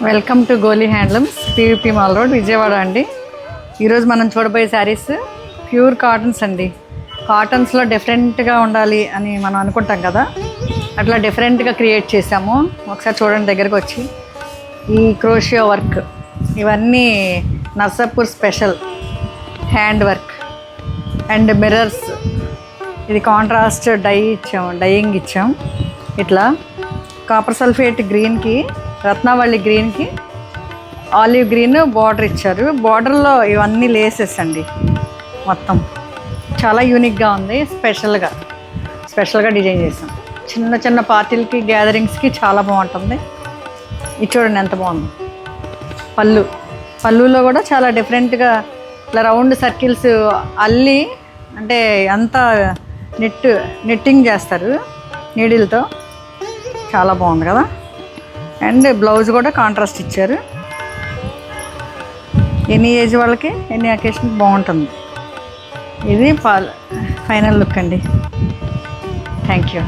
Welcome to Goli handlooms, PVP mall road, Vijayawada అండి. ఈరోజు మనం చూడబోయే శారీస్ ప్యూర్ కాటన్స్ అండి. కాటన్స్లో డిఫరెంట్గా ఉండాలి అని మనం అనుకుంటాం కదా, అట్లా డిఫరెంట్గా క్రియేట్ చేసాము. ఒకసారి చూడండి దగ్గరకు వచ్చి. ఈ క్రోషియో వర్క్ ఇవన్నీ Narsapur special hand work and mirrors. ఇది కాంట్రాస్ట్ డైయింగ్ ఇచ్చాం. ఇట్లా కాపర్ సల్ఫేట్ గ్రీన్కి, రత్నావళి గ్రీన్కి ఆలివ్ గ్రీన్ బార్డర్ ఇచ్చారు. బార్డర్లో ఇవన్నీ లేసెస్ అండి. మొత్తం చాలా యూనిక్గా ఉంది. స్పెషల్గా డిజైన్ చేసాం. చిన్న చిన్న పార్టీలకి, గ్యాదరింగ్స్కి చాలా బాగుంటుంది. ఇది చూడండి ఎంత బాగుంది. పళ్ళులో కూడా చాలా డిఫరెంట్గా ఇట్లా రౌండ్ సర్కిల్స్ అల్లి, అంటే అంతా నెట్టింగ్ చేస్తారు నీడిల్తో. చాలా బాగుంది కదా. అండ్ బ్లౌజ్ కూడా కాంట్రాస్ట్ ఇచ్చారు. ఎనీ ఏజ్ వాళ్ళకి, ఎనీ అకేషన్కి బాగుంటుంది. ఇది ఫైనల్ లుక్ అండి. Thank you.